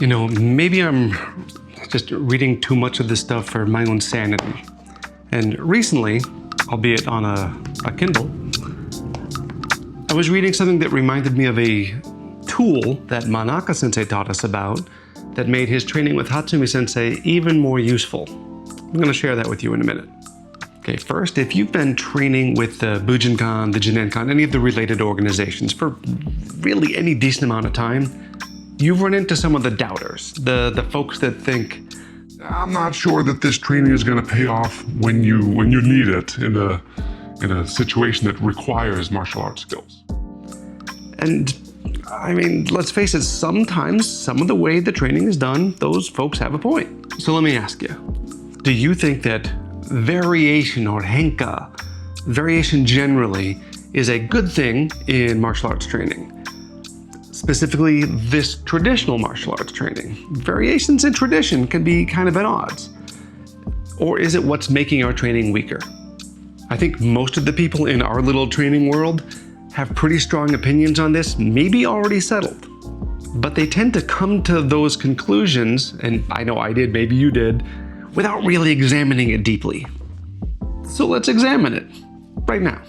You know, maybe I'm just reading too much of this stuff for my own sanity. And recently, albeit on a Kindle, I was reading something that reminded me of a tool that Manaka Sensei taught us about that made his training with Hatsumi Sensei even more useful. I'm going to share that with you in a minute. Okay, first, if you've been training with the Bujinkan, the Jinenkan, any of the related organizations for really any decent amount of time, you've run into some of the doubters, the folks that think, I'm not sure that this training is going to pay off when you need it in a situation that requires martial arts skills. And I mean, let's face it, sometimes some of the way the training is done, those folks have a point. So let me ask you, do you think that variation or henka, variation generally, is a good thing in martial arts training? Specifically, this traditional martial arts training. Variations in tradition can be kind of at odds. Or is it what's making our training weaker? I think most of the people in our little training world have pretty strong opinions on this, maybe already settled. But they tend to come to those conclusions, and I know I did, maybe you did, without really examining it deeply. So let's examine it right now.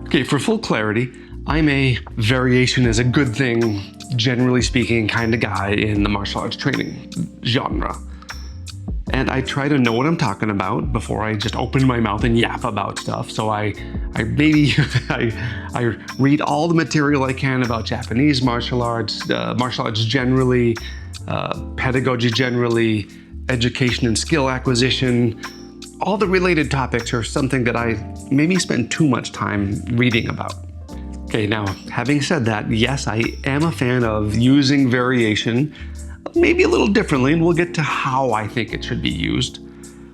Okay, for full clarity, I'm a variation is a good thing, generally speaking, kind of guy in the martial arts training genre. And I try to know what I'm talking about before I just open my mouth and yap about stuff. So I read all the material I can about Japanese martial arts generally, pedagogy generally, education and skill acquisition. All the related topics are something that I maybe spend too much time reading about. Okay, now, having said that, yes, I am a fan of using variation, maybe a little differently, and we'll get to how I think it should be used.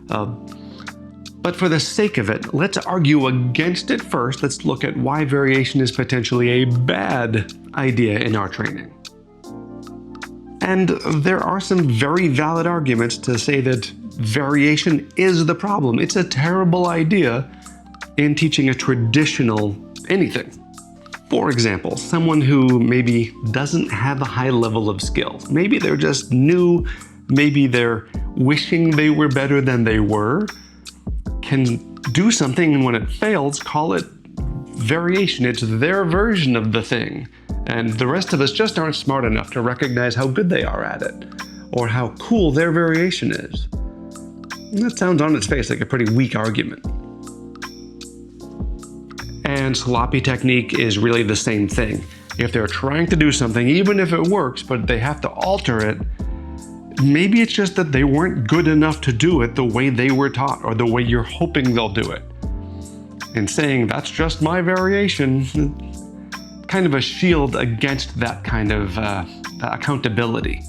But for the sake of it, let's argue against it first. Let's look at why variation is potentially a bad idea in our training. And there are some very valid arguments to say that variation is the problem. It's a terrible idea in teaching a traditional anything. For example, someone who maybe doesn't have a high level of skill. Maybe they're just new, maybe they're wishing they were better than they were, can do something and when it fails, call it variation. It's their version of the thing. And the rest of us just aren't smart enough to recognize how good they are at it, or how cool their variation is. And that sounds on its face like a pretty weak argument. And sloppy technique is really the same thing. If they're trying to do something, even if it works, but they have to alter it, maybe it's just that they weren't good enough to do it the way they were taught or the way you're hoping they'll do it. And saying, that's just my variation, kind of a shield against that kind of accountability.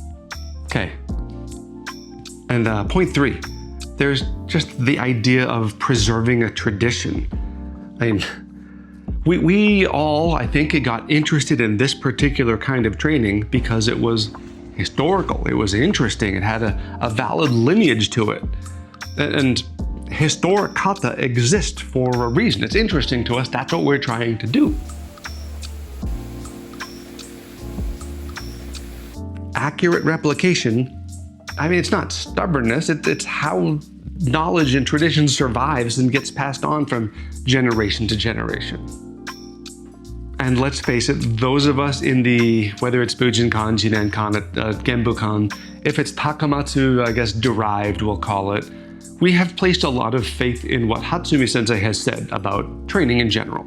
Okay. And point 3, there's just the idea of preserving a tradition. I mean, we all, I think, got interested in this particular kind of training because it was historical, it was interesting, it had a valid lineage to it. And historic kata exist for a reason. It's interesting to us, that's what we're trying to do. Accurate replication, I mean, it's not stubbornness, it's how knowledge and tradition survives and gets passed on from generation to generation. And let's face it, those of us in the, whether it's Bujinkan, Jinenkan, Genbukan, if it's Takamatsu, I guess derived, we'll call it, we have placed a lot of faith in what Hatsumi Sensei has said about training in general.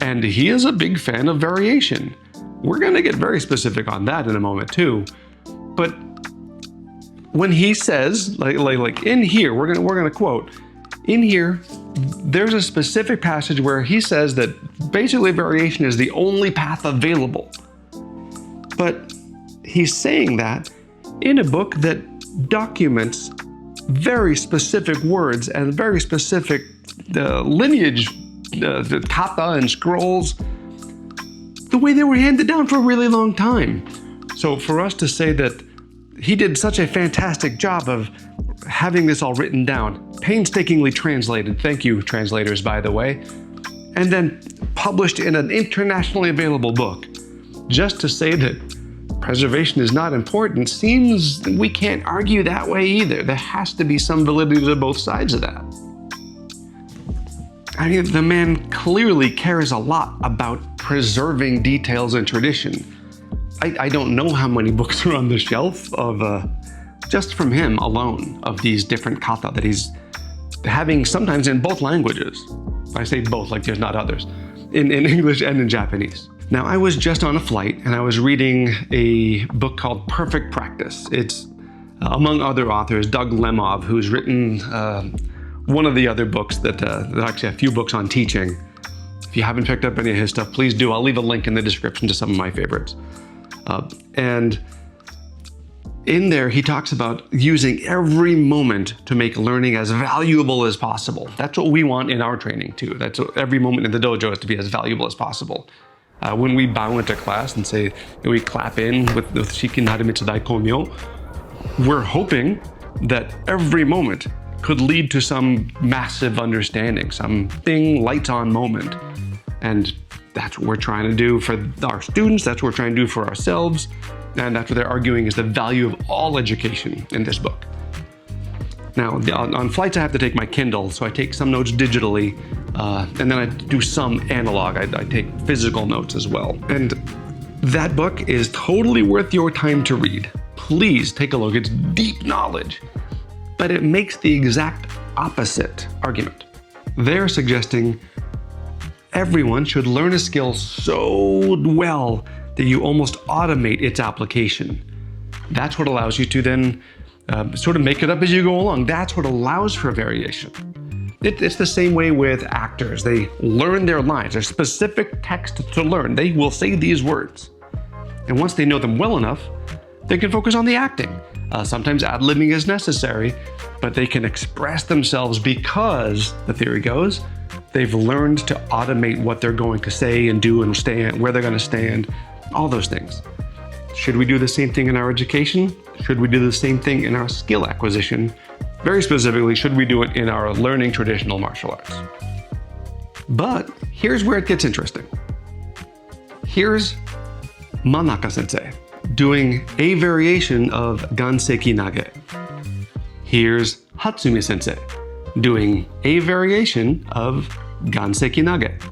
And he is a big fan of variation. We're gonna get very specific on that in a moment too. But when he says, like in here, we're gonna quote, in here, there's a specific passage where he says that basically variation is the only path available. But he's saying that in a book that documents very specific words and very specific lineage, the kata and scrolls, the way they were handed down for a really long time. So for us to say that he did such a fantastic job of having this all written down, painstakingly translated, thank you translators by the way, and then published in an internationally available book, just to say that preservation is not important seems we can't argue that way either. There has to be some validity to both sides of that. I mean, the man clearly cares a lot about preserving details and tradition. I don't know how many books are on the shelf of, just from him alone, of these different kata that he's having sometimes in both languages. I say both like there's not others, in English and in Japanese. Now, I was just on a flight and I was reading a book called Perfect Practice. It's, among other authors, Doug Lemov, who's written one of the other books that, actually a few books on teaching. If you haven't picked up any of his stuff, please do. I'll leave a link in the description to some of my favorites. And in there, he talks about using every moment to make learning as valuable as possible. That's what we want in our training too. That's what every moment in the dojo is to be as valuable as possible. When we bow into class and say, we clap in with Shikin Haramitsu Daiko Myo, we're hoping that every moment could lead to some massive understanding, something lights on moment. And that's what we're trying to do for our students, that's what we're trying to do for ourselves, and that's what they're arguing is the value of all education in this book. Now, on flights I have to take my Kindle, so I take some notes digitally, and then I do some analog. I take physical notes as well. And that book is totally worth your time to read. Please take a look, it's deep knowledge. But it makes the exact opposite argument. They're suggesting everyone should learn a skill so well that you almost automate its application. That's what allows you to then sort of make it up as you go along. That's what allows for variation. It's the same way with actors. They learn their lines. There's specific text to learn. They will say these words. And once they know them well enough, they can focus on the acting. Sometimes ad-libbing is necessary, but they can express themselves because, the theory goes, they've learned to automate what they're going to say and do and stand, where they're going to stand, all those things. Should we do the same thing in our education? Should we do the same thing in our skill acquisition? Very specifically, should we do it in our learning traditional martial arts? But here's where it gets interesting. Here's Manaka Sensei doing a variation of Ganseki Nage. Here's Hatsumi Sensei doing a variation of Ganseki Nage.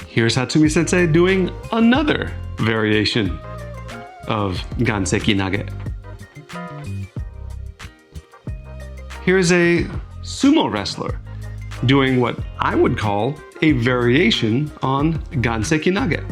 Here's Hatsumi Sensei doing another variation of Ganseki Nage. Here's a sumo wrestler doing what I would call a variation on Ganseki Nage.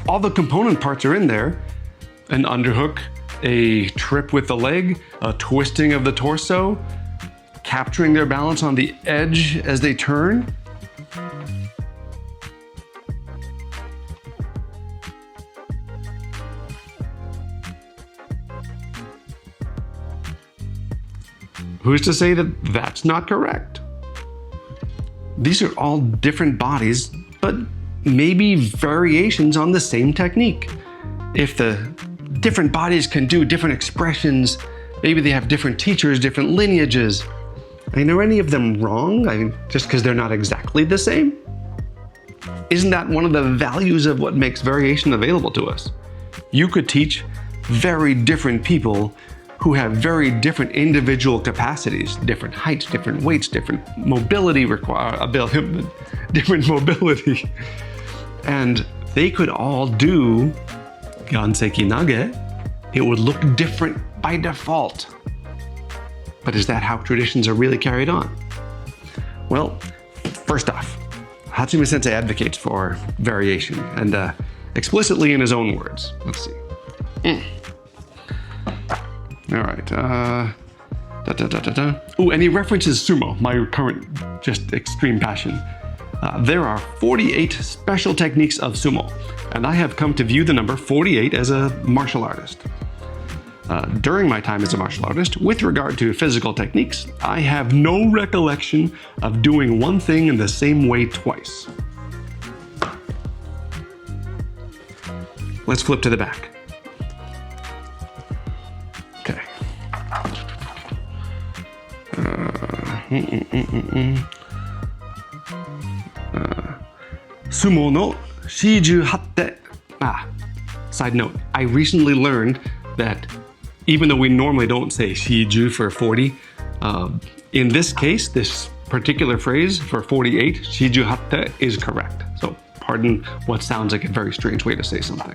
All the component parts are in there. An underhook, a trip with the leg, a twisting of the torso, capturing their balance on the edge as they turn. Who's to say that that's not correct? These are all different bodies, but maybe variations on the same technique. If the different bodies can do different expressions, maybe they have different teachers, different lineages. I mean, are any of them wrong? I mean, just because they're not exactly the same? Isn't that one of the values of what makes variation available to us? You could teach very different people who have very different individual capacities, different heights, different weights, different mobility different mobility. And they could all do Ganseki Nage. It would look different by default. But is that how traditions are really carried on? Well, first off, Hatsumi Sensei advocates for variation, and explicitly in his own words. Let's see. All right. Ooh, and he references sumo, my current just extreme passion. There are 48 special techniques of sumo, and I have come to view the number 48 as a martial artist. During my time as a martial artist, with regard to physical techniques, I have no recollection of doing one thing in the same way twice. Let's flip to the back. Okay. Sumo no shiju hatte. Side note, I recently learned that even though we normally don't say shiju for 40, in this case, this particular phrase for 48, shiju hatte, is correct. So pardon what sounds like a very strange way to say something.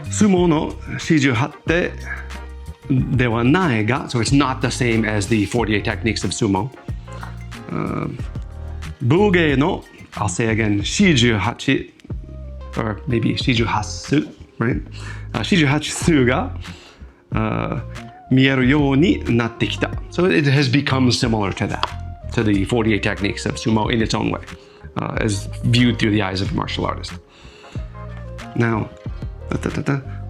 Sumo no shiju hatte de wa nai ga, so it's not the same as the 48 techniques of sumo. Buge no, I'll say again, shiju hachi, or maybe shiju hasu, right? Shiju hachi ga mieru you ni natte kita. So it has become similar to that, to the 48 techniques of sumo in its own way, as viewed through the eyes of a martial artist. Now,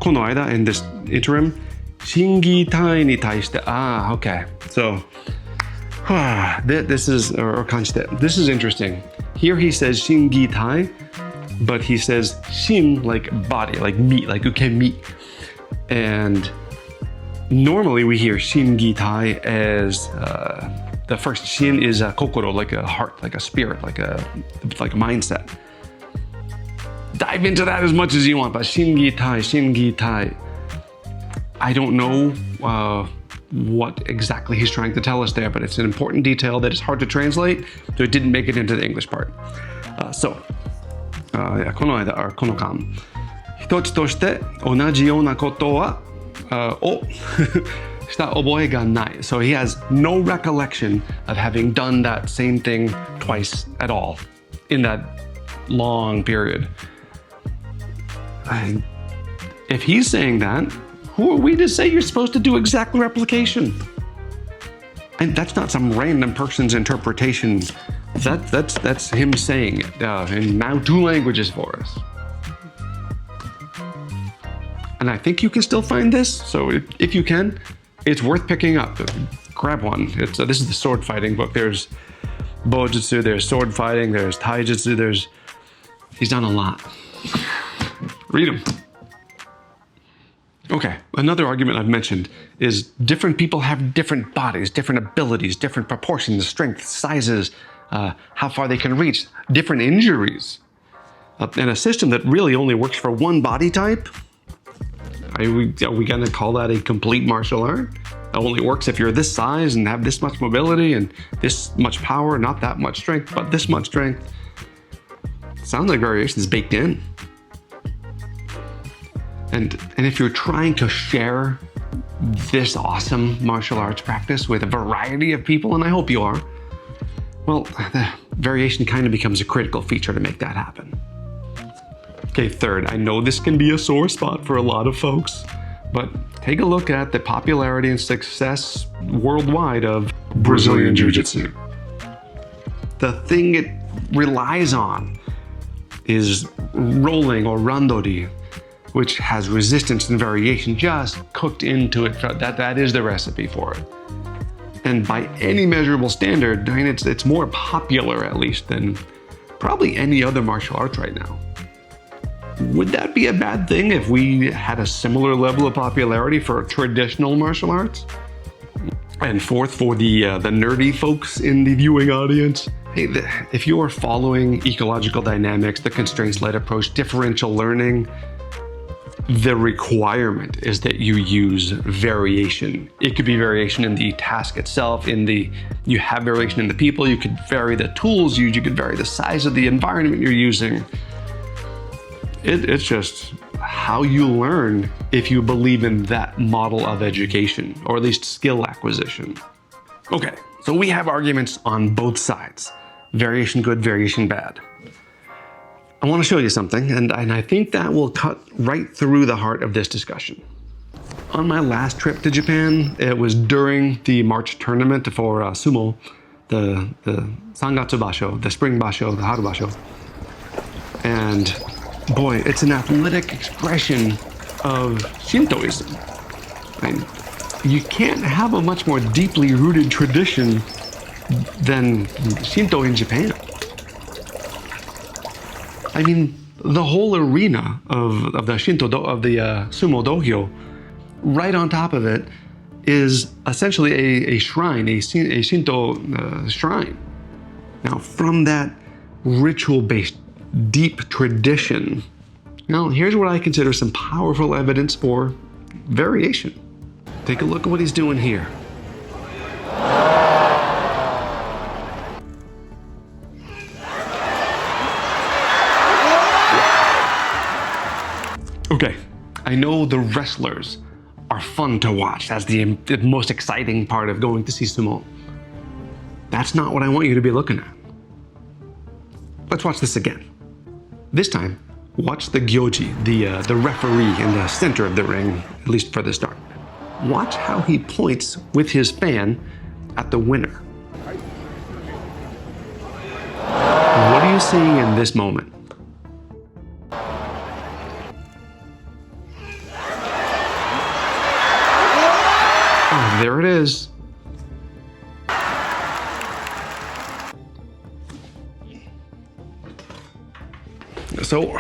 この間, in this interim, shingi tai ni taishite. Okay. So, this is, or kanjite. This is interesting. Here he says shingi tai, but he says shin like body, like meat, like uken meat. And normally we hear shingi tai as the first shin is a kokoro, like a heart, like a spirit, like a mindset. Dive into that as much as you want, but shingi tai. I don't know what exactly he's trying to tell us there, but it's an important detail that is hard to translate, so it didn't make it into the English part. この間、この間、一つとして同じようなことはをした覚えがない。So he has no recollection of having done that same thing twice at all in that long period. If he's saying that, who are we to say you're supposed to do exact replication? And that's not some random person's interpretation. That's him saying it in now 2 languages for us. And I think you can still find this. So if you can, it's worth picking up. Grab one. This is the sword fighting book. There's Bojutsu, there's sword fighting, there's Taijutsu, he's done a lot. Read them. Okay, another argument I've mentioned is different people have different bodies, different abilities, different proportions, strength, sizes, how far they can reach, different injuries. And a system that really only works for one body type, are we gonna call that a complete martial art? It only works if you're this size and have this much mobility and this much power, not that much strength, but this much strength. Sounds like variation is baked in. And if you're trying to share this awesome martial arts practice with a variety of people, and I hope you are, well, the variation kind of becomes a critical feature to make that happen. Okay, third, I know this can be a sore spot for a lot of folks, but take a look at the popularity and success worldwide of Brazilian Jiu-Jitsu. The thing it relies on is rolling or randori, which has resistance and variation just cooked into it. That is the recipe for it. And by any measurable standard, I mean, it's more popular at least than probably any other martial arts right now. Would that be a bad thing if we had a similar level of popularity for traditional martial arts? And fourth, for the nerdy folks in the viewing audience, hey, if you are following ecological dynamics, the constraints-led approach, differential learning, the requirement is that you use variation. It could be variation in the task itself, you have variation in the people, you could vary the tools used, you could vary the size of the environment you're using. It's just how you learn if you believe in that model of education, or at least skill acquisition. Okay, so we have arguments on both sides. Variation good, variation bad. I want to show you something, and I think that will cut right through the heart of this discussion. On my last trip to Japan, it was during the March tournament for Sumo, the Sangatsu Basho, the Spring Basho, the Haru Basho. And boy, it's an athletic expression of Shintoism. I mean, you can't have a much more deeply rooted tradition than Shinto in Japan. I mean, the whole arena of the Shinto of the Sumo dohyo, right on top of it, is essentially a shrine, a Shinto shrine. Now, from that ritual-based deep tradition, now here's what I consider some powerful evidence for variation. Take a look at what he's doing here. Okay, I know the wrestlers are fun to watch. That's the most exciting part of going to see sumo. That's not what I want you to be looking at. Let's watch this again. This time, watch the gyoji, the referee in the center of the ring, at least for the start. Watch how he points with his fan at the winner. What are you seeing in this moment? Oh, there it is. So,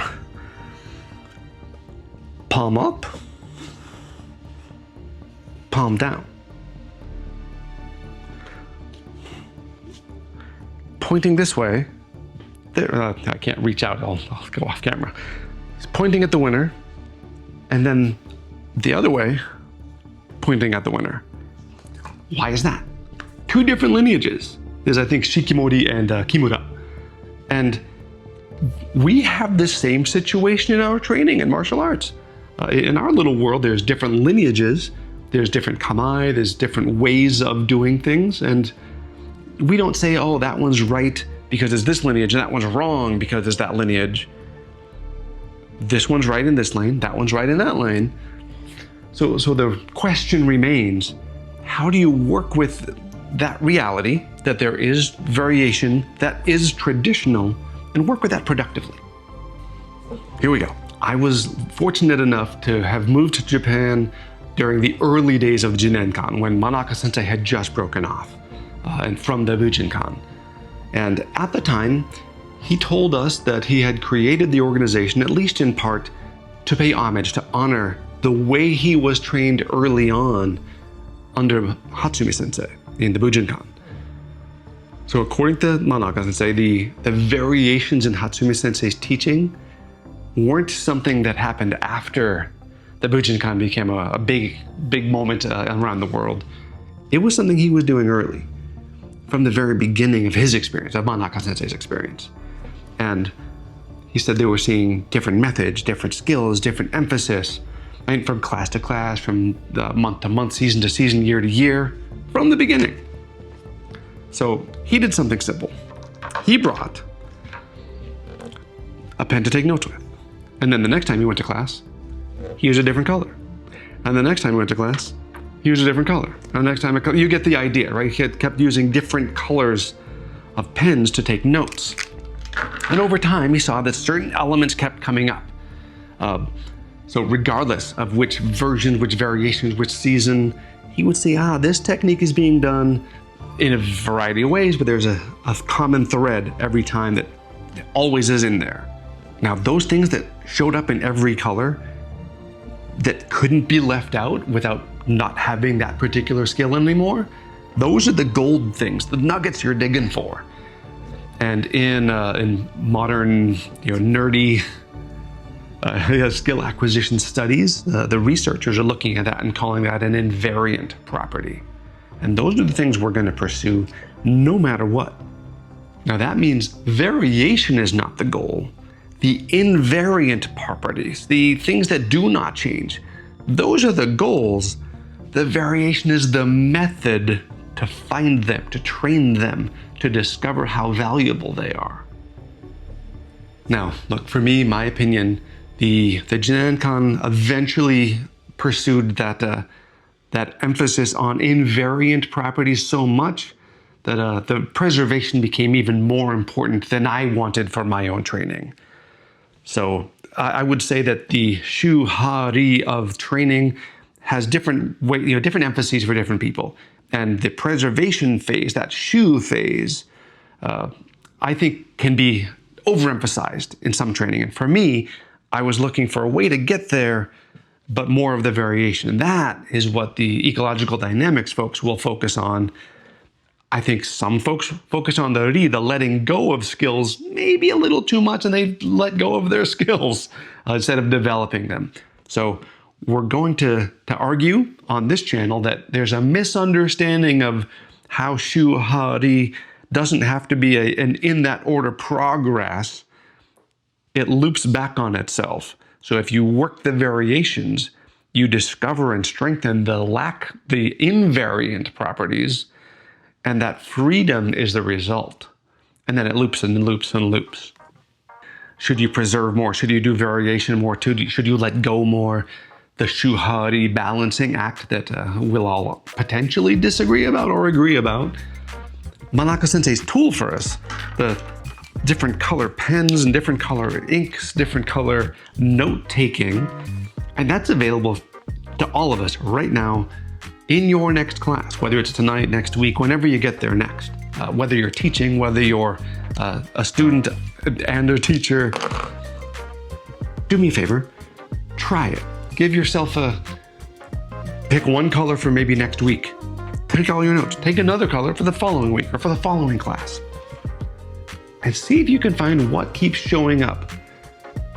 palm up, palm down. Pointing this way, there, I can't reach out, I'll go off camera. He's pointing at the winner, and then the other way, pointing at the winner. Why is that? Two different lineages. There's, I think, Shikimori and Kimura. And we have the same situation in our training in martial arts. In our little world, there's different lineages, there's different kamae, there's different ways of doing things, and we don't say, oh, that one's right because it's this lineage, and that one's wrong because it's that lineage. This one's right in this lane, that one's right in that lane. So the question remains, how do you work with that reality, that there is variation, that is traditional, and work with that productively? Here we go. I was fortunate enough to have moved to Japan during the early days of Jinenkan, when Manaka Sensei had just broken off and from the Bujinkan. And at the time, he told us that he had created the organization, at least in part, to pay homage, to honor the way he was trained early on under Hatsumi Sensei in the Bujinkan. So according to Manaka Sensei, the variations in Hatsumi Sensei's teaching weren't something that happened after the Bujinkan became a big moment around the world. It was something he was doing early, from the very beginning of his experience, of Manaka Sensei's experience. And he said they were seeing different methods, different skills, different emphasis, right, from class to class, from month to month, season to season, year to year, from the beginning. So he did something simple. He brought a pen to take notes with. And then the next time he went to class, he used a different color. And the next time he went to class, he used a different color. And the next time, you get the idea, right? He kept using different colors of pens to take notes. And over time, he saw that certain elements kept coming up. So regardless of which version, which variations, which season, he would say, this technique is being done in a variety of ways, but there's a common thread every time that always is in there. Now, those things that showed up in every color that couldn't be left out without not having that particular skill anymore, those are the gold things, the nuggets you're digging for. And in modern, nerdy skill acquisition studies, the researchers are looking at that and calling that an invariant property. And those are the things we're going to pursue no matter what. Now that means variation is not the goal. The invariant properties, the things that do not change, those are the goals. The variation is the method to find them, to train them, to discover how valuable they are. Now, look, for me, my opinion, the Jinenkan eventually pursued that emphasis on invariant properties so much that the preservation became even more important than I wanted for my own training. So I would say that the Shu-Ha-Ri of training has different different emphases for different people. And the preservation phase, that Shu phase, I think can be overemphasized in some training. And for me, I was looking for a way to get there, but more of the variation. And that is what the ecological dynamics folks will focus on. I think some folks focus on the Ri, the letting go of skills, maybe a little too much, and they let go of their skills instead of developing them. So we're going to argue on this channel that there's a misunderstanding of how Shu-Ha-Ri doesn't have to be an in that order progress. It loops back on itself. So if you work the variations, you discover and strengthen the invariant properties, and that freedom is the result. And then it loops and loops and loops. Should you preserve more? Should you do variation more? Should you let go more? The Shu-Ha-Ri balancing act that we'll all potentially disagree about or agree about. Manaka Sensei's tool for us, the different color pens and different color inks, different color note-taking, and that's available to all of us right now in your next class, whether it's tonight, next week, whenever you get there next. Whether you're teaching, whether you're a student and a teacher, do me a favor, try it. Give yourself pick one color for maybe next week. Take all your notes. Take another color for the following week or for the following class. And see if you can find what keeps showing up.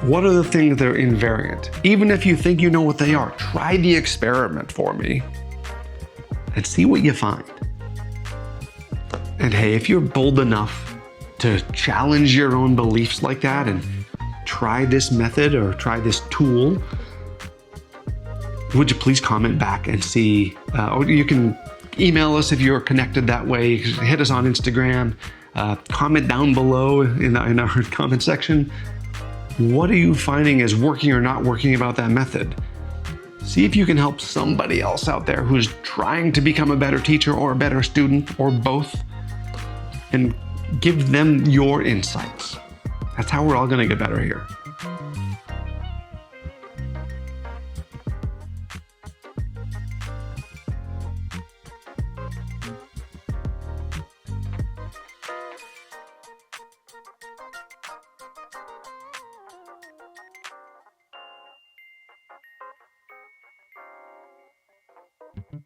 What are the things that are invariant? Even if you think you know what they are, try the experiment for me and see what you find. And hey, if you're bold enough to challenge your own beliefs like that and try this method or try this tool, would you please comment back and see, or you can email us if you're connected that way, hit us on Instagram, comment down below in our comment section. What are you finding is working or not working about that method? See if you can help somebody else out there who's trying to become a better teacher or a better student or both, and give them your insights. That's how we're all gonna get better here.